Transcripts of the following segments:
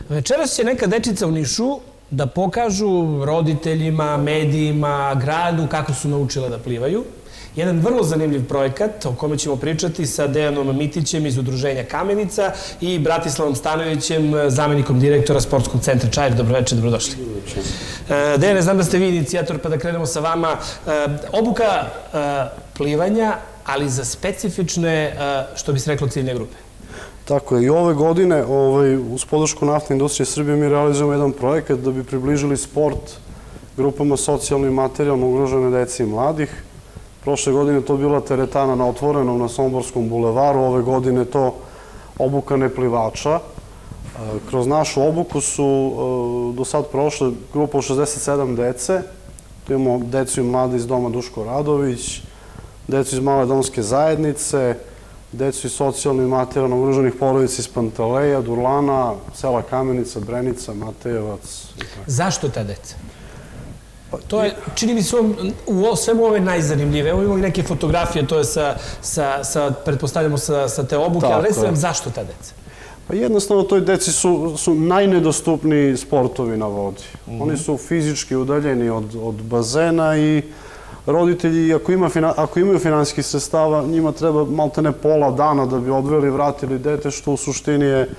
Večeras će neka dečica u Nišu da pokažu roditeljima, medijima, gradu kako su naučila da plivaju. Jedan vrlo zanimljiv projekat o kome ćemo pričati sa Dejanom Mitićem iz Udruženja Kamenica i Bratislavom Stanojevićem, zamenikom direktora Sportskog centra Čair. Dobroveče, dobrodošli. Dejane, znam da ste vi inicijator, pa da krenemo sa vama. Obuka plivanja, ali za specifične, što bi se reklo, ciljne grupe. Tako je. I ove godine uz podršku Naftne industrije Srbije mi realizujemo jedan projekat da bi približili sport grupama socijalno i materijalno ugrožene dece i mladih. Prošle godine to bila teretana na Otvorenom na Somborskom bulevaru, ove godine to obuka neplivača. Kroz našu obuku su do sad prošle grupa od 67 dece. Tu imamo decu i mlade iz Doma Duško Radović, decu iz Male domske zajednice, decu iz socijalno i materijalno ugroženih porodica iz Pantaleja, Durlana, sela Kamenica, Brenica, Matejevac. Zašto ta deca? To je, čini mi se, u svemu ove najzanimljivije. Evo imamo i neke fotografije, to je pretpostavljamo sa te obuke, ali recite nam zašto ta deca? Pa jednostavno toj deci su najnedostupniji sportovi na vodi. Oni su fizički udaljeni od bazena i roditelji, ako imaju finansijskih sredstava, njima treba maltene pola dana da bi odveli i vratili dete, što u suštini je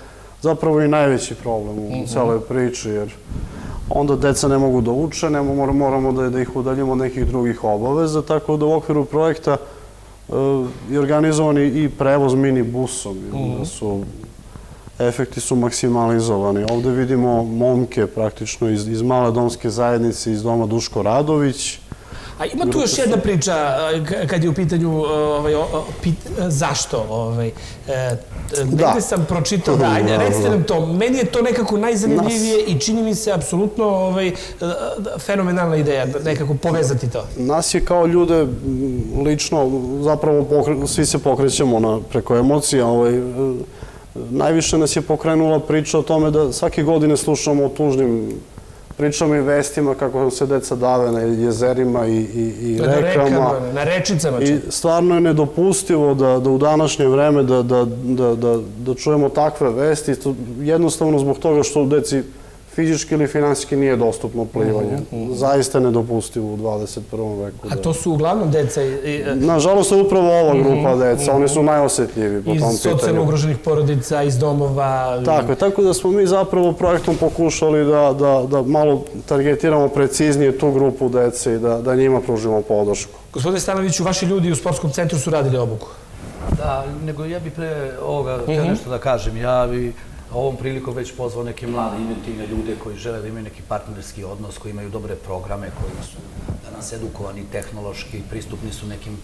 zapravo i najveći problem u celoj priči, jer onda deca ne mogu da uče, moramo da ih udaljimo od nekih drugih obaveza, tako da u okviru projekta je organizovan i prevoz minibusom, efekti su maksimalizovani. Ovde vidimo momke praktično iz Male domske zajednice, iz Doma Duško Radović. A ima tu još jedna priča kad je u pitanju zašto. Negde sam pročitao, ajde, recite nam to. Meni je to nekako najzanimljivije i čini mi se apsolutno fenomenalna ideja, nekako povezati to. Nas je kao ljude lično, zapravo svi se pokrećemo preko emocija. Najviše nas je pokrenula priča o tome da svake godine slušamo o tužnim pričama i vestima kako se deca dave na jezerima i rekama. Na rečicama. I stvarno je nedopustivo da u današnje vreme da čujemo takve vesti, jednostavno zbog toga što u deci fizički ili finansijski nije dostupno plivanje. Zaista je nedopustivo u 21. veku. A to su uglavnom deca? Nažalost je upravo ova grupa deca, oni su najosetljiviji po tom pitanju. Iz socijalno ugroženih porodica, iz domova? Tako da smo mi zapravo projektom pokušali da malo targetiramo preciznije tu grupu dece i da njima pružimo podršku. Gospodine Stanoviću, vaši ljudi u sportskom centru su radili obuku? Da, nego ja bih pre ovoga htio nešto da kažem. Ja bih ovom prilikom već pozvao neke mlade, inventivne ljude koji žele da imaju neki partnerski odnos, koji imaju dobre programe, koji su danas edukovani tehnološki, pristupni su nekim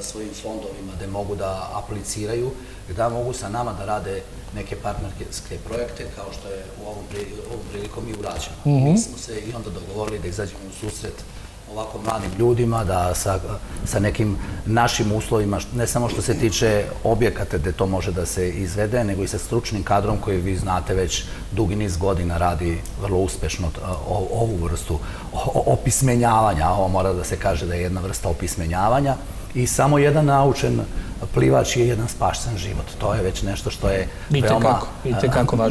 svojim fondovima gde mogu da apliciraju, da mogu sa nama da rade neke partnerske projekte, kao što je u ovom prilikom i urađeno. Mi smo se i onda dogovorili da izađemo u susret ovako mladim ljudima, da sa nekim našim uslovima, ne samo što se tiče objekata gde to može da se izvede, nego i sa stručnim kadrom koji vi znate već dugi niz godina radi vrlo uspešno ovu vrstu opismenjavanja. Ovo mora da se kaže da je jedna vrsta opismenjavanja i samo jedan naučen plivač je jedan spašen život. To je već nešto što je veoma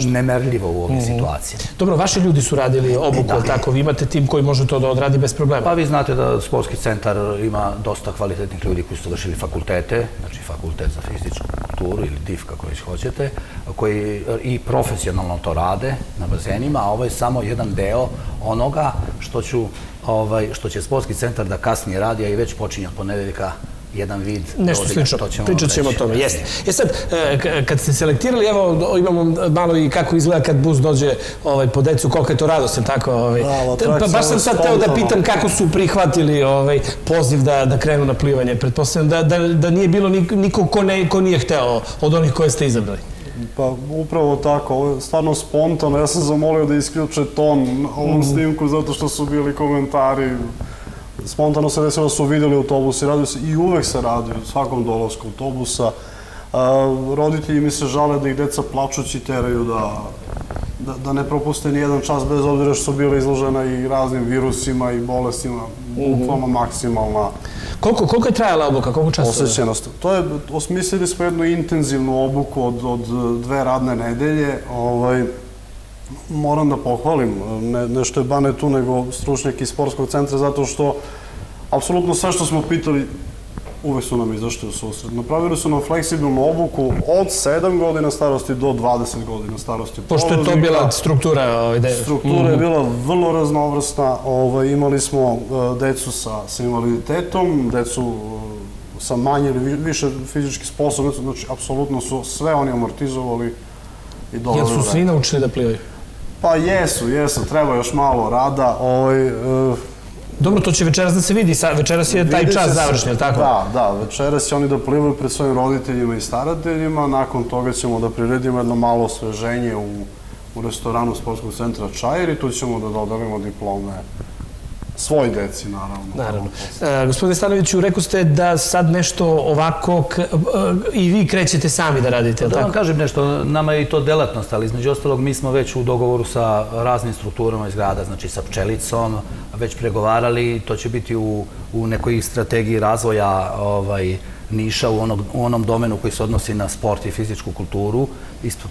nemerljivo u ovoj situaciji. Dobro, vaši ljudi su radili obuku, tako? Vi imate tim koji može to da odradi bez problema? Pa vi znate da sportski centar ima dosta kvalitetnih ljudi koji su završili fakultete, znači fakultet za fizičku kulturu ili DIF, kako već hoćete, koji i profesionalno to rade na bazenima, a ovo je samo jedan deo onoga što će sportski centar da kasnije radi, a i već počinje od ponedeljka jedan vid. Nešto slično, pričat ćemo o tome, jeste. Sad, kad ste selektirali, evo imamo malo i kako izgleda kad bus dođe po decu, koliko je to radost, tako? Baš sam sad teo da pitam kako su prihvatili poziv da krenu na plivanje. Pretpostavljam da nije bilo niko ko nije hteo od onih koje ste izabrali. Pa upravo tako, ovo je stvarno spontano. Ja sam zamolio da isključe ton ovom snimku zato što su bili komentari. Spontano se desilo da su vidjeli autobus i radio se i uvek se radi u svakom dolasku autobusa. Roditelji mi se žale da ih deca plačući teraju da ne propuste ni jedan čas bez obzira što su bile izložena i raznim virusima i bolestima, bukvalno maksimalna Koliko je trajala obuka, koliko časova? Posvećenost. Osmislili smo jednu intenzivnu obuku od 2 radne nedelje. moram da pohvalim, ne što je Bane tu, nego stručnjak iz sportskog centra, zato što apsolutno sve što smo pitali, uvek su nam izašli u susret. Napravili su nam fleksibilnu obuku od 7 godina starosti do 20 godina starosti. Pošto je to bila struktura ideje. Struktura je bila vrlo raznovrsna. Imali smo decu sa invaliditetom, decu sa manje ili više fizički sposobnosti, znači apsolutno su sve oni amortizovali i doveli. Jel su svi naučili da plivaju? Pa jesu, treba još malo rada. Dobro, to će večeras da se vidi, večeras je taj čas završen, je li tako? Da, večeras će oni da plivaju pred svojim roditeljima i starateljima, nakon toga ćemo da priredimo jedno malo osveženje u restoranu sportskog centra Čair i tu ćemo da dodelimo diplome svoj deci, naravno. Gospodine Stanoviću, rekao ste da sad nešto ovako i vi krećete sami da radite, je li tako? Da vam kažem nešto, nama je i to delatnost, ali između ostalog mi smo već u dogovoru sa raznim strukturama iz grada, znači sa Pčelicom, već pregovarali, to će biti u nekoj strategiji razvoja Niša u onom domenu koji se odnosi na sport i fizičku kulturu.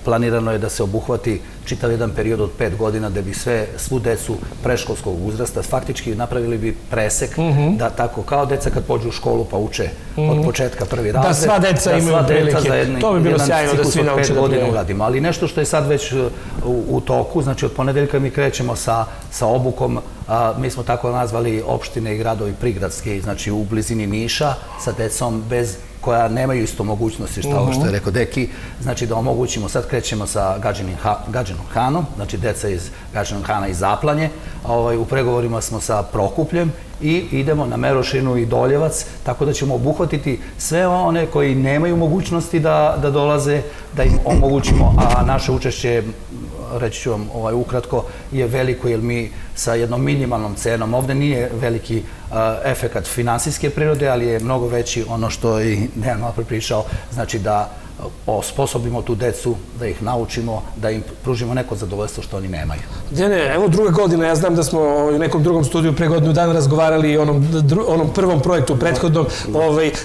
Planirano je da se obuhvati čitav jedan period od 5 godina da bi svu decu preškolskog uzrasta faktički napravili bi presek da tako kao deca kad pođu u školu pa uče od početka prvi razred. Da sva deca imaju prilike. To bi bilo sjajno da svi nauče da plivaju. Ali nešto što je sad već u toku, znači od ponedeljka mi krećemo sa obukom, mi smo tako nazvali opštine i gradovi prigradski, znači u blizini Niša sa decom koja nemaju isto mogućnosti što je rekao Deki, znači da omogućimo, sad krećemo sa Gadžinom Hanom, znači deca iz Gadžinog Hana i Zaplanje, u pregovorima smo sa Prokupljem i idemo na Merošinu i Doljevac, tako da ćemo obuhvatiti sve one koji nemaju mogućnosti da dolaze, da im omogućimo, a naše učešće, reći ću vam ukratko, je veliko jer mi sa jednom minimalnom cenom, ovde nije veliki efekat finansijske prirode, ali je mnogo veći ono što i Dejan malo pričao, znači da osposobimo tu decu, da ih naučimo, da im pružimo neko zadovoljstvo što oni nemaju. Dene, evo druga godina, ja znam da smo u nekom drugom studiju pre godinu dana razgovarali i onom prvom projektu, prethodnom.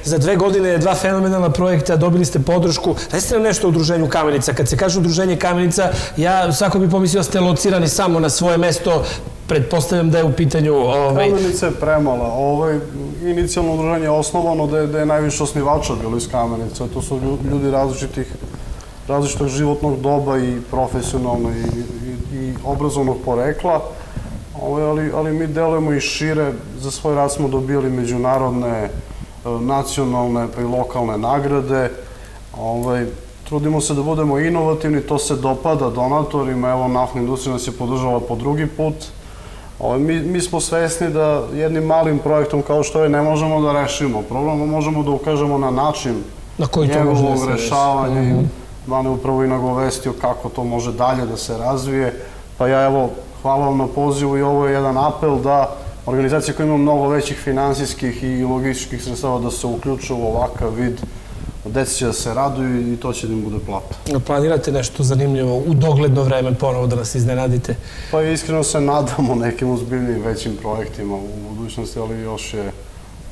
Za 2 godine 2 fenomenalna projekta, dobili ste podršku. Recite nam nešto o Udruženju Kamenica. Kad se kaže Udruženje Kamenica, ja svako bi pomislio da ste locirani samo na svoje mesto. Pretpostavljam da je u pitanju... Kamenica je premala. Inicijalno udruženje je osnovano da je najviše osnivača bilo iz Kamenice. To su ljudi različitog životnog doba i profesionalno i obrazovnog porekla, ali mi delujemo i šire. Za svoj rad smo dobili međunarodne, nacionalne pa i lokalne nagrade. Trudimo se da budemo inovativni, to se dopada donatorima. Evo, naftna industrija nas je podržala po drugi put. Mi smo svesni da jednim malim projektom kao što je ne možemo da rešimo problem, možemo da ukažemo na način njegovog rešavanja i Bane upravo i nagovestio kako to može dalje da se razvije. Pa ja evo, hvala vam na pozivu i ovo je jedan apel da organizacije koje imaju mnogo većih finansijskih i logističkih sredstava da se uključu u ovakav vid. Deci će da se raduju i to će da im bude plata. Planirate nešto zanimljivo u dogledno vreme ponovo da nas iznenadite? Pa iskreno se nadamo nekim ozbiljnim većim projektima u budućnosti, ali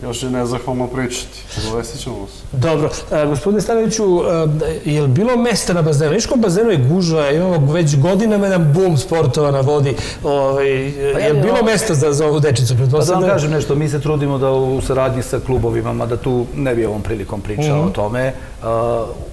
još je nezahvalno pričati. Dovestit ćemo vas. Dobro. Gospodine Stanoviću, je li bilo mesta na bazenu? Niškom bazenu je gužva, imamo već godinama jedan bum sportova na vodi. Je li bilo mesta za ovu dečicu? Pa da vam kažem nešto, mi se trudimo da u saradnji sa klubovima, mada tu ne bi ovom prilikom pričao o tome,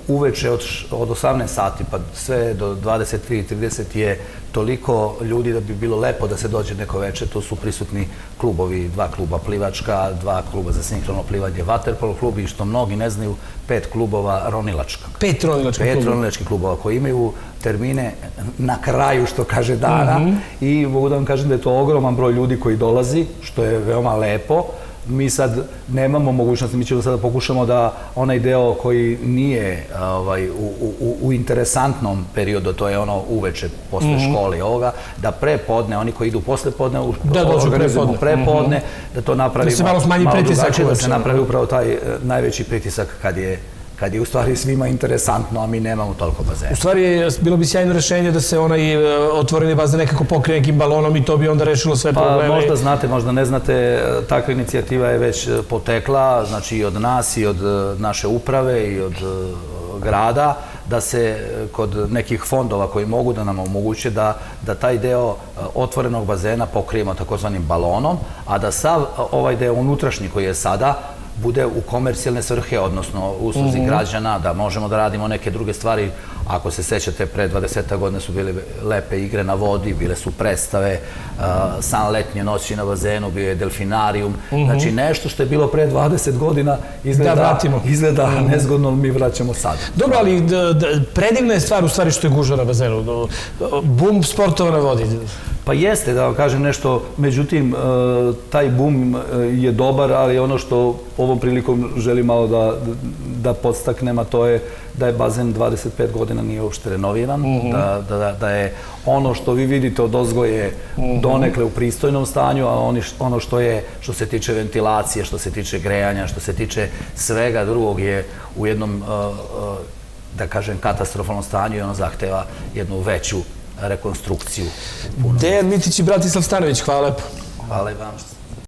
uveče od 18 sati pa sve do 23:30 je toliko ljudi da bi bilo lepo da se dođe neko veče. Tu su prisutni klubovi, 2 kluba plivačka, 2 kluba za sinhrono plivanje, vaterpolo klub i što mnogi ne znaju, 5 klubova ronilačka. 5 ronilačkih klubova. 5 ronilačkih klubova koji imaju termine na kraju, što kaže, dana i mogu da vam kažem da je to ogroman broj ljudi koji dolazi, što je veoma lepo. Mi sad nemamo mogućnosti, mi ćemo sada pokušamo da onaj deo koji nije u interesantnom periodu, to je ono uveče posle škole i ovoga, da prepodne, oni koji idu posle podne, organizujemo prepodne, da to napravimo malo drugačije, da se napravi upravo taj najveći pritisak kad je u stvari svima interesantno, a mi nemamo toliko bazena. U stvari, bilo bi sjajno rešenje da se onaj otvoreni bazen nekako pokrije nekim balonom i to bi onda rešilo sve probleme. Pa možda znate, možda ne znate, takva inicijativa je već potekla, znači i od nas, i od naše uprave, i od grada, da se kod nekih fondova koji mogu da nam omoguće da taj deo otvorenog bazena pokrijemo takozvanim balonom, a da sav ovaj deo unutrašnji koji je sada bude u komercijalne svrhe, odnosno usluzi građana, da možemo da radimo neke druge stvari. Ako se sećate, pre 20 godina su bile lepe igre na vodi, bile su predstave, san letnje noći na bazenu, bio je delfinarijum. Znači, nešto što je bilo pre 20 godina izgleda nezgodno, mi vraćamo sad. Dobro, ali predivna je stvar u stvari što je gužva na bazenu. Bum sportova na vodi. Pa jeste, da vam kažem nešto, međutim, taj bum je dobar, ali ono što ovom prilikom želim malo da podstaknem, a to je da je bazen 25 godina nije uopšte renoviran, da je ono što vi vidite od ozgo je donekle u pristojnom stanju, a ono što se tiče ventilacije, što se tiče grejanja, što se tiče svega drugog je u jednom, da kažem, katastrofalnom stanju i ono zahteva jednu veću rekonstrukciju. Dejan Mitić i Bratislav Stanović, hvala lepo. Hvala i vam što